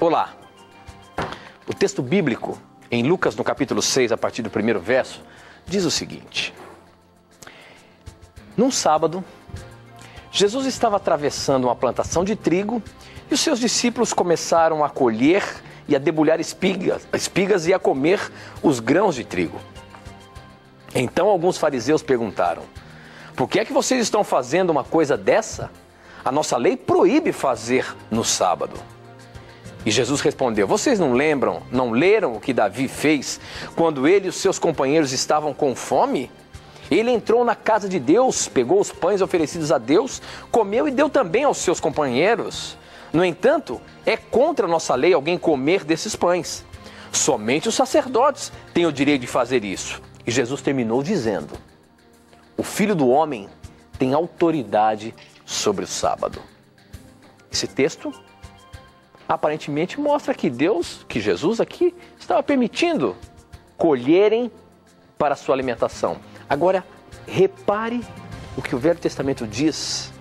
Olá! O texto bíblico, em Lucas, no capítulo 6, a partir do primeiro verso, diz o seguinte: Num sábado, Jesus estava atravessando uma plantação de trigo e os seus discípulos começaram a colher e a debulhar espigas e a comer os grãos de trigo. Então alguns fariseus perguntaram: Por que é que vocês estão fazendo uma coisa dessa? A nossa lei proíbe fazer no sábado. E Jesus respondeu: Vocês não leram o que Davi fez quando ele e os seus companheiros estavam com fome? Ele entrou na casa de Deus, pegou os pães oferecidos a Deus, comeu e deu também aos seus companheiros. No entanto, é contra a nossa lei alguém comer desses pães. Somente os sacerdotes têm o direito de fazer isso. E Jesus terminou dizendo: O Filho do Homem tem autoridade sobre o sábado. Esse texto aparentemente mostra que Jesus aqui estava permitindo colherem para a sua alimentação. Agora, repare o que o Velho Testamento diz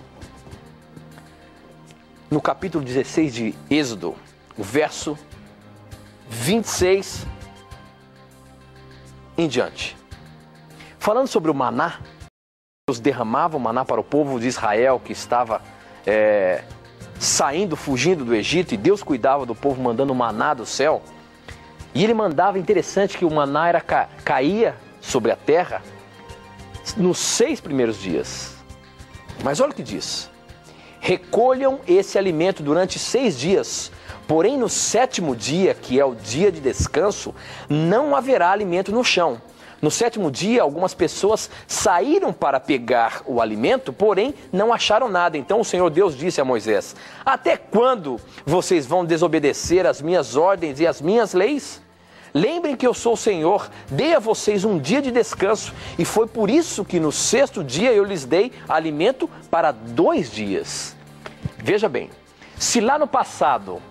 no capítulo 16 de Êxodo, o verso 26 em diante. Falando sobre o maná, Deus derramava o maná para o povo de Israel que estava fugindo do Egito, e Deus cuidava do povo mandando maná do céu. E ele mandava, interessante que o maná caía sobre a terra nos 6 primeiros dias. Mas olha o que diz: recolham esse alimento durante 6 dias, porém no 7º dia, que é o dia de descanso, não haverá alimento no chão. No 7º dia, algumas pessoas saíram para pegar o alimento, porém não acharam nada. Então o Senhor Deus disse a Moisés: Até quando vocês vão desobedecer as minhas ordens e as minhas leis? Lembrem que eu sou o Senhor, dei a vocês um dia de descanso, e foi por isso que no 6º dia eu lhes dei alimento para 2 dias. Veja bem, se lá no passado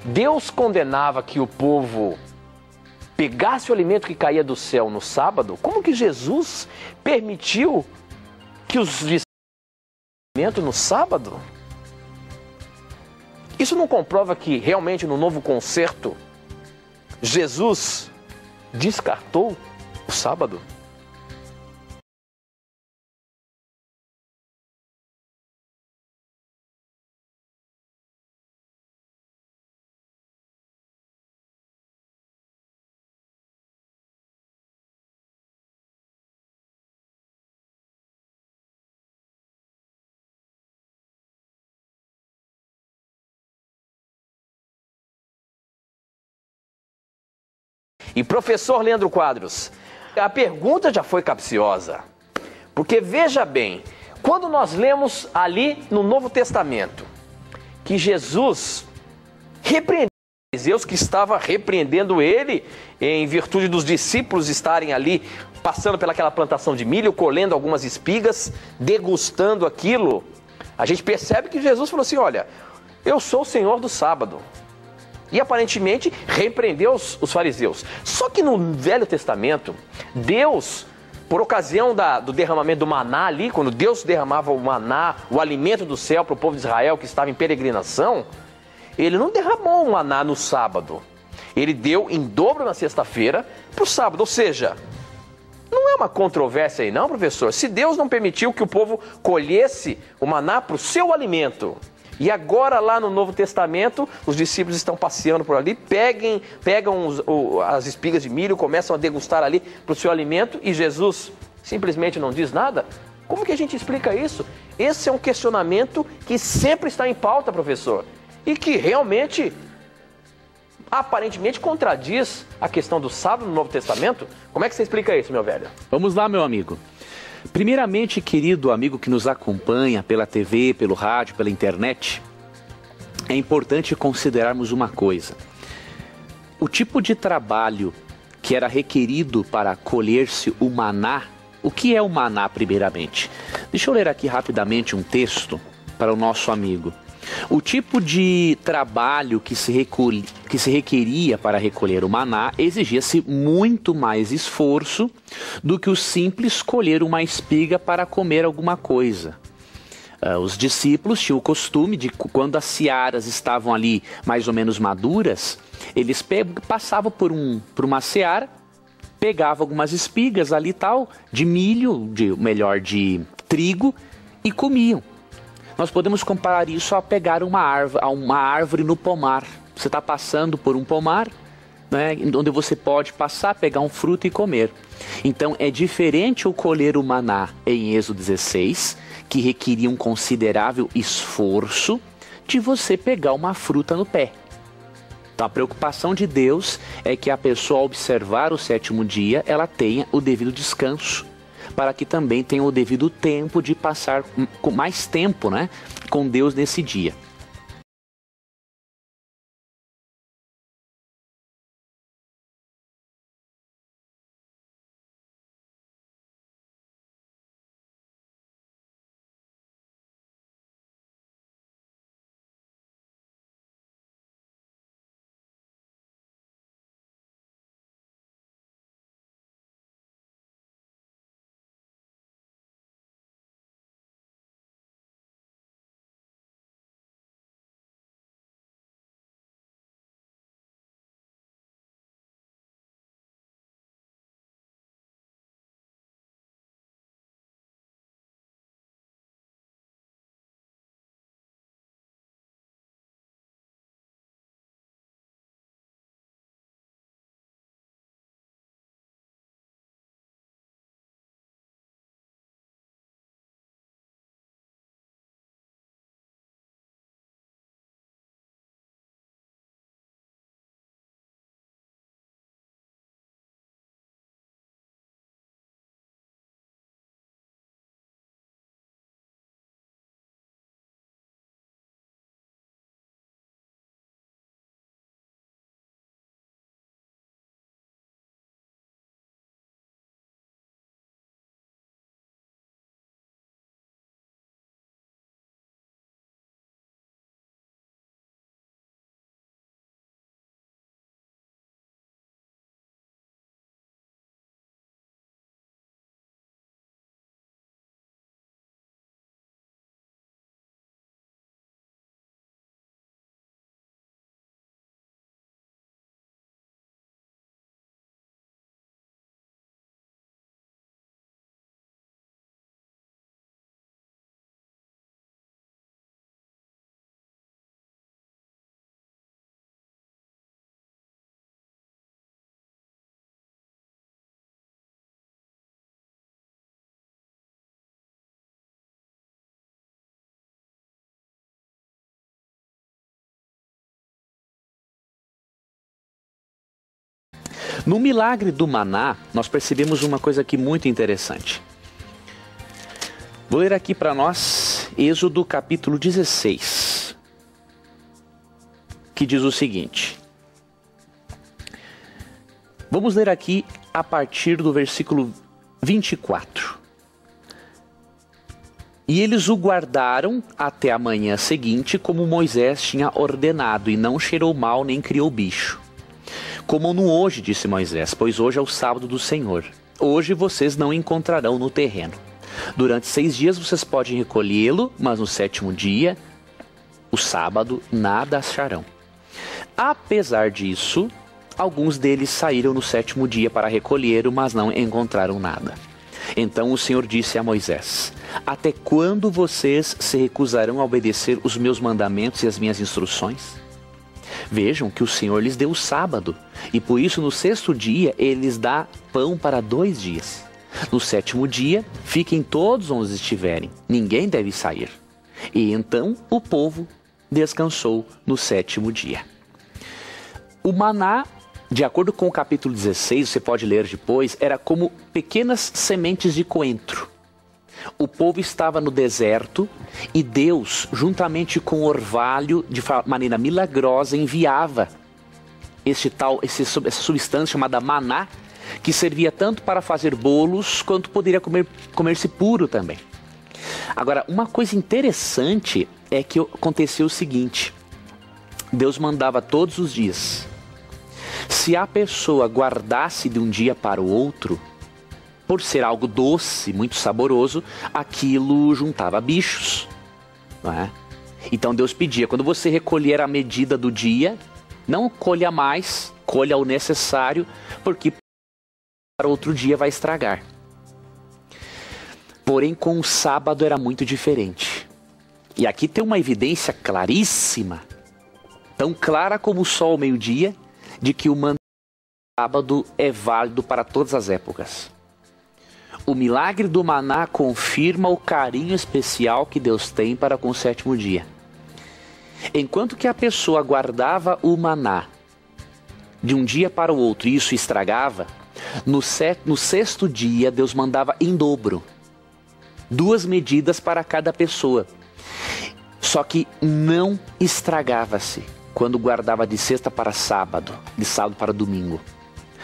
Deus condenava que o povo pegasse o alimento que caía do céu no sábado, como que Jesus permitiu que os discípulos alimento no sábado? Isso não comprova que realmente no novo concerto Jesus descartou o sábado? E professor Leandro Quadros, a pergunta já foi capciosa, porque veja bem, quando nós lemos ali no Novo Testamento que Jesus repreendeu os fariseus que estava repreendendo ele em virtude dos discípulos estarem ali passando pelaquela plantação de milho, colhendo algumas espigas, degustando aquilo, a gente percebe que Jesus falou assim: olha, eu sou o Senhor do sábado. E aparentemente repreendeu os fariseus. Só que no Velho Testamento, Deus, por ocasião do derramamento do maná ali, quando Deus derramava o maná, o alimento do céu para o povo de Israel que estava em peregrinação, ele não derramou o maná no sábado. Ele deu em dobro na sexta-feira para o sábado. Ou seja, não é uma controvérsia aí não, professor? Se Deus não permitiu que o povo colhesse o maná para o seu alimento, e agora lá no Novo Testamento, os discípulos estão passeando por ali, pegam as espigas de milho, começam a degustar ali para o seu alimento, e Jesus simplesmente não diz nada? Como que a gente explica isso? Esse é um questionamento que sempre está em pauta, professor, e que realmente, aparentemente, contradiz a questão do sábado no Novo Testamento. Como é que você explica isso, meu velho? Vamos lá, meu amigo. Primeiramente, querido amigo que nos acompanha pela TV, pelo rádio, pela internet, é importante considerarmos uma coisa. O tipo de trabalho que era requerido para colher-se o maná, o que é o maná primeiramente? Deixa eu ler aqui rapidamente um texto para o nosso amigo. O tipo de trabalho que se requeria para recolher o maná exigia-se muito mais esforço do que o simples colher uma espiga para comer alguma coisa. Os discípulos tinham o costume de, quando as searas estavam ali mais ou menos maduras, eles passavam por uma seara, pegavam algumas espigas ali tal, de milho, de trigo, e comiam. Nós podemos comparar isso a pegar uma árvore no pomar. Você está passando por um pomar, né, onde você pode passar, pegar um fruto e comer. Então é diferente o colher o maná em Êxodo 16, que requeria um considerável esforço, de você pegar uma fruta no pé. Então a preocupação de Deus é que a pessoa, ao observar o sétimo dia, ela tenha o devido descanso, para que também tenha o devido tempo de passar com mais tempo, né, com Deus nesse dia. No milagre do maná, nós percebemos uma coisa aqui muito interessante. Vou ler aqui para nós Êxodo capítulo 16, que diz o seguinte. Vamos ler aqui a partir do versículo 24. E eles o guardaram até a manhã seguinte, como Moisés tinha ordenado, e não cheirou mal nem criou bicho. Comam no hoje, disse Moisés, pois hoje é o sábado do Senhor. Hoje vocês não encontrarão no terreno. Durante 6 dias vocês podem recolhê-lo, mas no 7º dia, o sábado, nada acharão. Apesar disso, alguns deles saíram no 7º dia para recolher-o, mas não encontraram nada. Então o Senhor disse a Moisés: até quando vocês se recusarão a obedecer os meus mandamentos e as minhas instruções? Vejam que o Senhor lhes deu o sábado, e por isso no 6º dia ele lhes dá pão para 2 dias. No 7º dia, fiquem todos onde estiverem, ninguém deve sair. E então o povo descansou no 7º dia. O maná, de acordo com o capítulo 16, você pode ler depois, era como pequenas sementes de coentro. O povo estava no deserto e Deus, juntamente com o orvalho, de maneira milagrosa, enviava essa substância chamada maná, que servia tanto para fazer bolos, quanto poderia comer-se puro também. Agora, uma coisa interessante é que aconteceu o seguinte: Deus mandava todos os dias. Se a pessoa guardasse de um dia para o outro, por ser algo doce, muito saboroso, aquilo juntava bichos. não é? Então Deus pedia, quando você recolher a medida do dia, não colha mais, colha o necessário, porque para outro dia vai estragar. Porém, com o sábado era muito diferente. E aqui tem uma evidência claríssima, tão clara como o sol ao meio-dia, de que o mandamento do sábado é válido para todas as épocas. O milagre do maná confirma o carinho especial que Deus tem para com o sétimo dia. Enquanto que a pessoa guardava o maná de um dia para o outro e isso estragava, no sexto dia Deus mandava em dobro, 2 medidas para cada pessoa. Só que não estragava-se quando guardava de sexta para sábado, de sábado para domingo.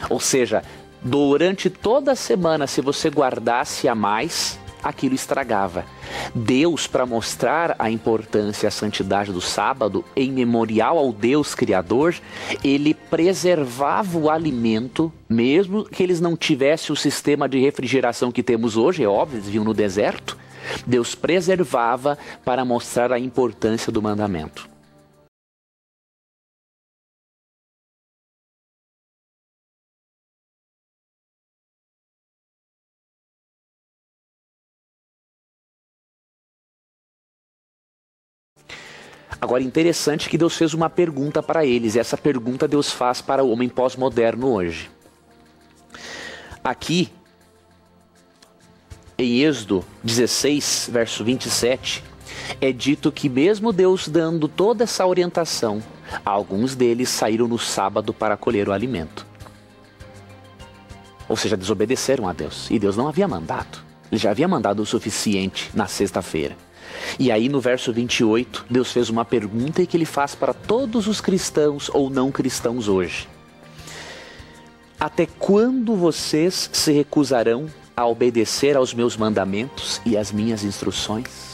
Ou seja, durante toda a semana, se você guardasse a mais, aquilo estragava. Deus, para mostrar a importância e a santidade do sábado, em memorial ao Deus Criador, ele preservava o alimento, mesmo que eles não tivessem o sistema de refrigeração que temos hoje, é óbvio, eles viviam no deserto. Deus preservava para mostrar a importância do mandamento. Agora, interessante que Deus fez uma pergunta para eles, e essa pergunta Deus faz para o homem pós-moderno hoje. Aqui, em Êxodo 16, verso 27, é dito que mesmo Deus dando toda essa orientação, alguns deles saíram no sábado para colher o alimento. Ou seja, desobedeceram a Deus, e Deus não havia mandado. Ele já havia mandado o suficiente na sexta-feira. E aí no verso 28, Deus fez uma pergunta e que ele faz para todos os cristãos ou não cristãos hoje. Até quando vocês se recusarão a obedecer aos meus mandamentos e às minhas instruções?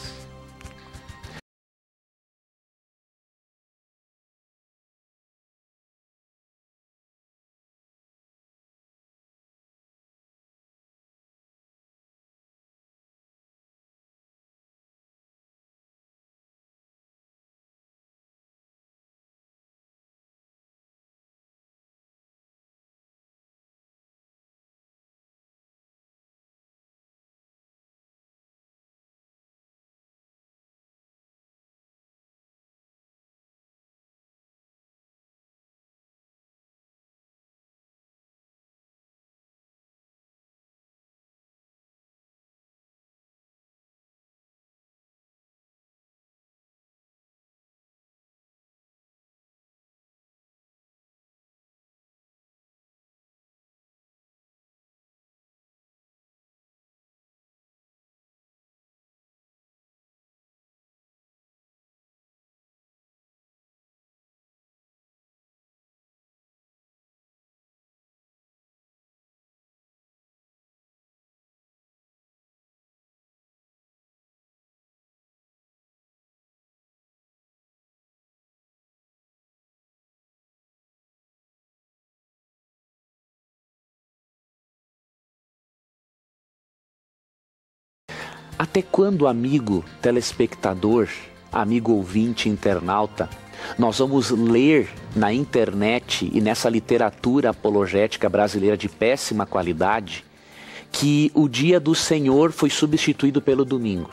Até quando, amigo telespectador, amigo ouvinte, internauta, nós vamos ler na internet e nessa literatura apologética brasileira de péssima qualidade que o dia do Senhor foi substituído pelo domingo?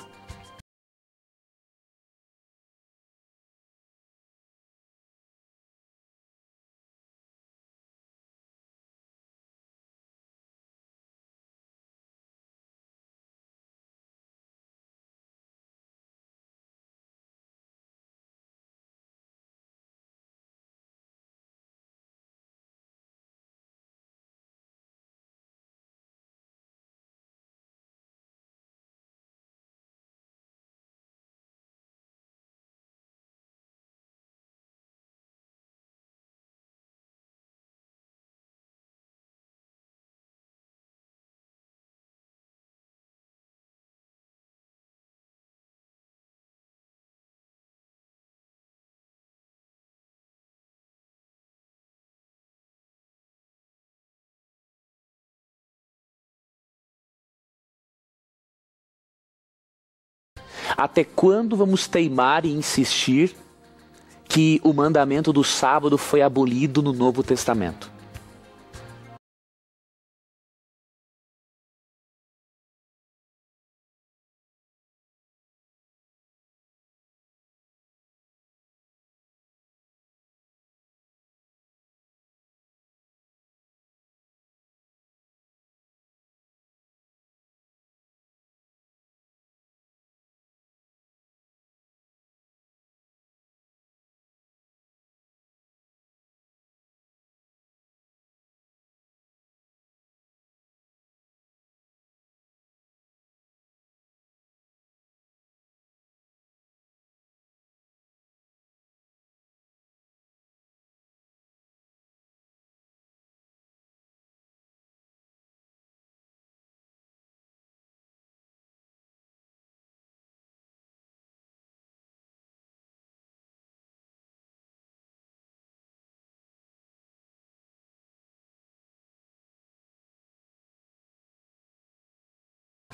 Até quando vamos teimar e insistir que o mandamento do sábado foi abolido no Novo Testamento?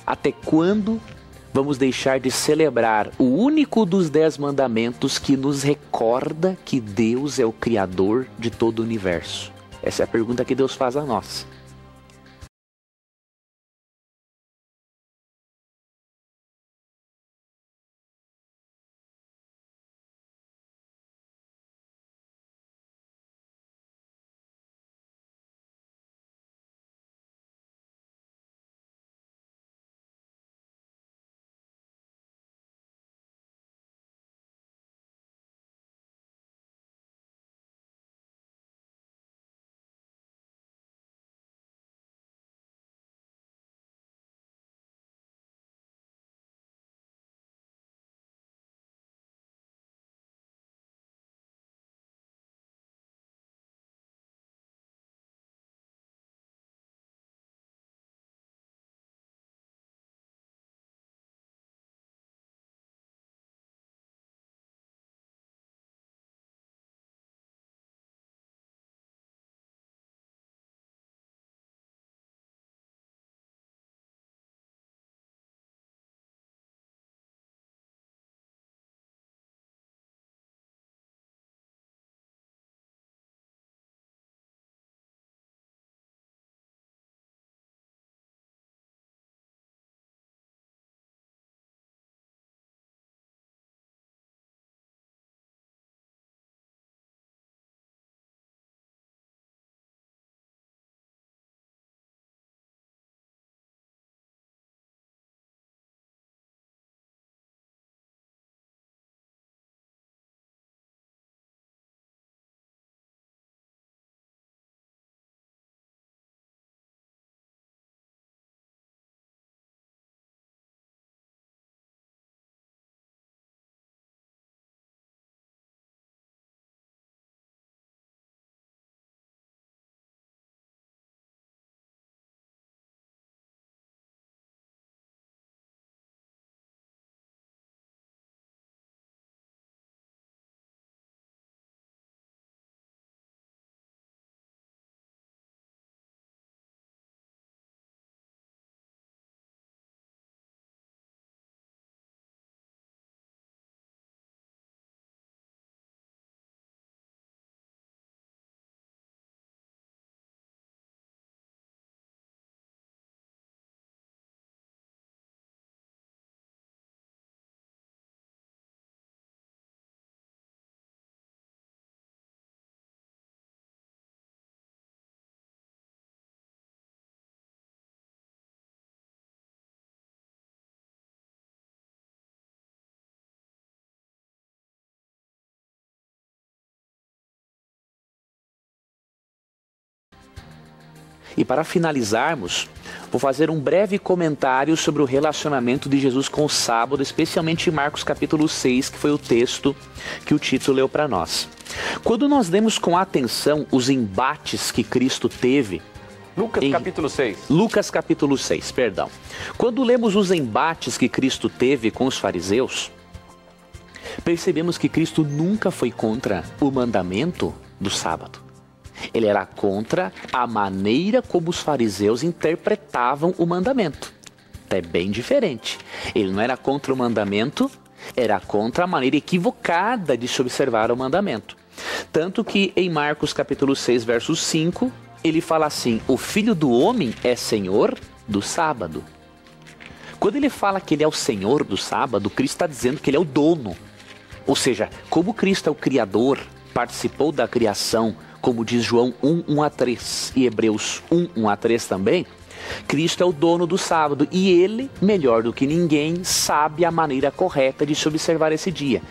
Até quando vamos deixar de celebrar o único dos 10 mandamentos que nos recorda que Deus é o Criador de todo o universo? Essa é a pergunta que Deus faz a nós. E para finalizarmos, vou fazer um breve comentário sobre o relacionamento de Jesus com o sábado, especialmente em Marcos capítulo 6, que foi o texto que o Tito leu para nós. Quando nós lemos com atenção os embates que Cristo teve... Capítulo 6. Lucas capítulo 6, perdão. Quando lemos os embates que Cristo teve com os fariseus, percebemos que Cristo nunca foi contra o mandamento do sábado. Ele era contra a maneira como os fariseus interpretavam o mandamento. é bem diferente. Ele não era contra o mandamento, era contra a maneira equivocada de se observar o mandamento. Tanto que em Marcos capítulo 6, verso 5, ele fala assim: o Filho do Homem é Senhor do sábado. Quando ele fala que ele é o Senhor do sábado, Cristo está dizendo que ele é o dono. Ou seja, como Cristo é o Criador, participou da criação, como diz João 1, 1 a 3 e Hebreus 1, 1 a 3 também, Cristo é o dono do sábado e ele, melhor do que ninguém, sabe a maneira correta de se observar esse dia.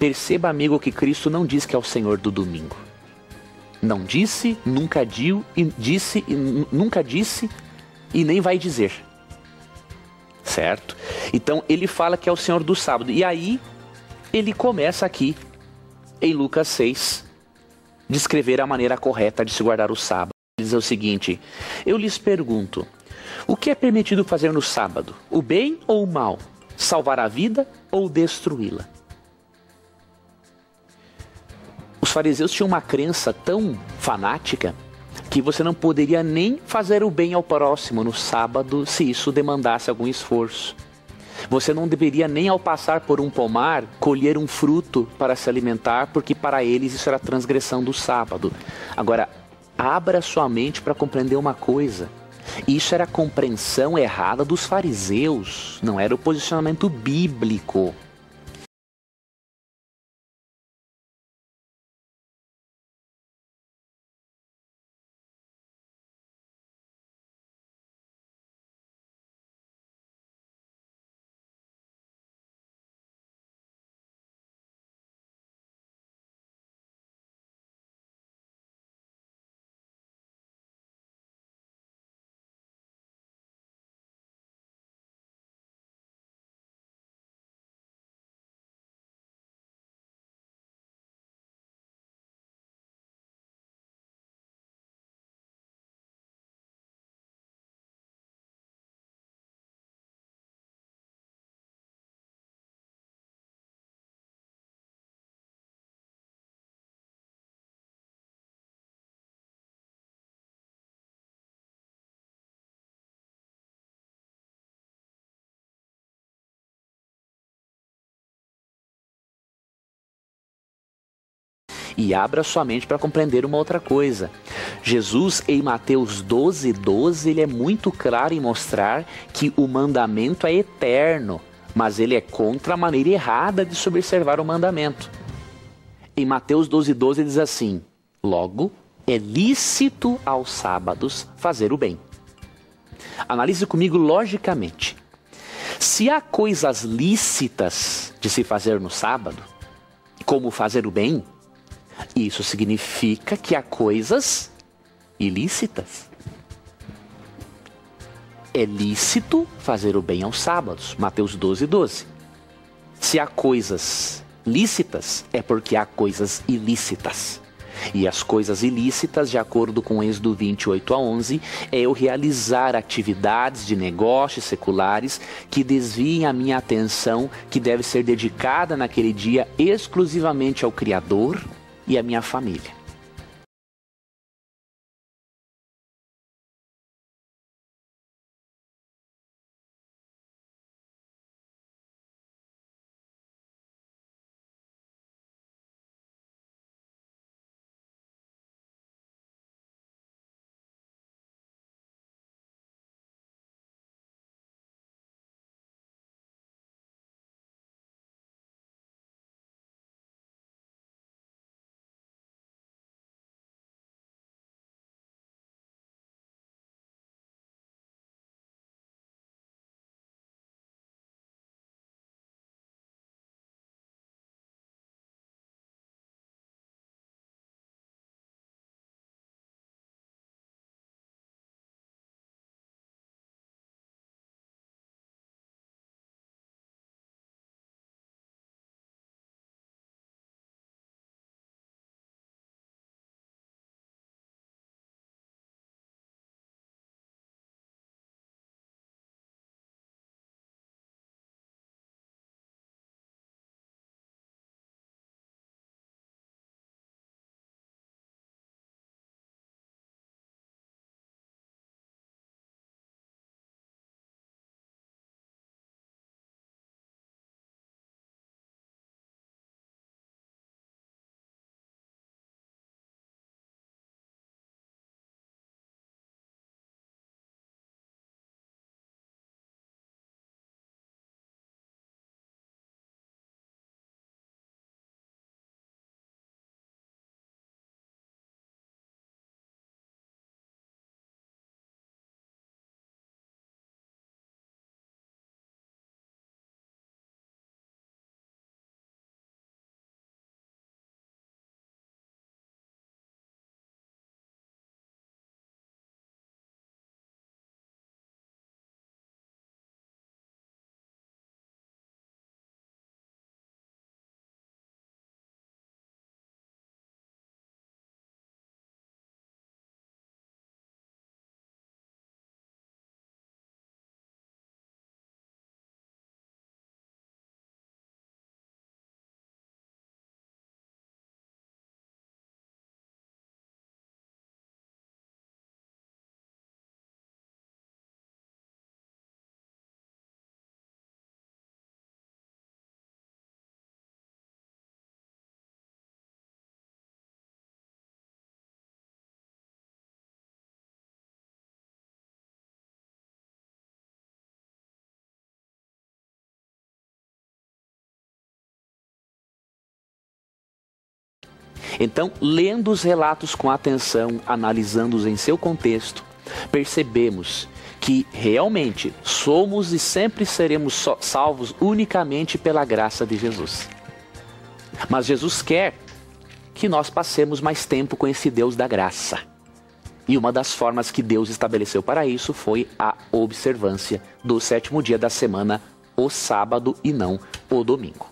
Perceba, amigo, que Cristo não diz que é o Senhor do domingo. Não disse, nunca disse e nem vai dizer. Certo? Então ele fala que é o Senhor do sábado. E aí ele começa aqui, em Lucas 6, descrever a maneira correta de se guardar o sábado. Ele diz o seguinte: eu lhes pergunto, o que é permitido fazer no sábado? O bem ou o mal? Salvar a vida ou destruí-la? Os fariseus tinham uma crença tão fanática que você não poderia nem fazer o bem ao próximo no sábado se isso demandasse algum esforço. Você não deveria nem, ao passar por um pomar, colher um fruto para se alimentar, porque para eles isso era transgressão do sábado. Agora, abra sua mente para compreender uma coisa. Isso era a compreensão errada dos fariseus, não era o posicionamento bíblico. E abra sua mente para compreender uma outra coisa. Jesus, em Mateus 12:12, ele é muito claro em mostrar que o mandamento é eterno, mas ele é contra a maneira errada de se observar o mandamento. Em Mateus 12:12 ele diz assim: logo, é lícito aos sábados fazer o bem. Analise comigo logicamente. Se há coisas lícitas de se fazer no sábado, como fazer o bem, isso significa que há coisas ilícitas. É lícito fazer o bem aos sábados, Mateus 12:12. Se há coisas lícitas, é porque há coisas ilícitas. E as coisas ilícitas, de acordo com Êxodo 28:11, é eu realizar atividades de negócios seculares que desviem a minha atenção, que deve ser dedicada naquele dia exclusivamente ao Criador e à minha família. Então, lendo os relatos com atenção, analisando-os em seu contexto, percebemos que realmente somos e sempre seremos salvos unicamente pela graça de Jesus. Mas Jesus quer que nós passemos mais tempo com esse Deus da graça. E uma das formas que Deus estabeleceu para isso foi a observância do 7º dia da semana, o sábado e não o domingo.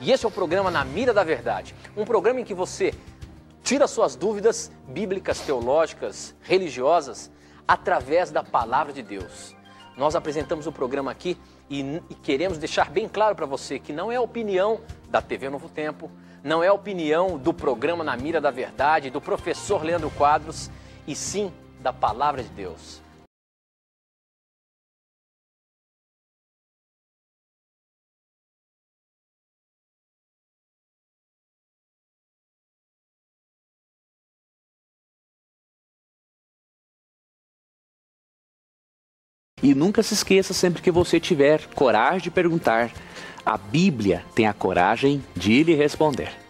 E esse é o programa Na Mira da Verdade, um programa em que você tira suas dúvidas bíblicas, teológicas, religiosas, através da Palavra de Deus. Nós apresentamos o programa aqui e queremos deixar bem claro para você que não é a opinião da TV Novo Tempo, não é a opinião do programa Na Mira da Verdade, do professor Leandro Quadros, e sim da Palavra de Deus. E nunca se esqueça, sempre que você tiver coragem de perguntar, a Bíblia tem a coragem de lhe responder.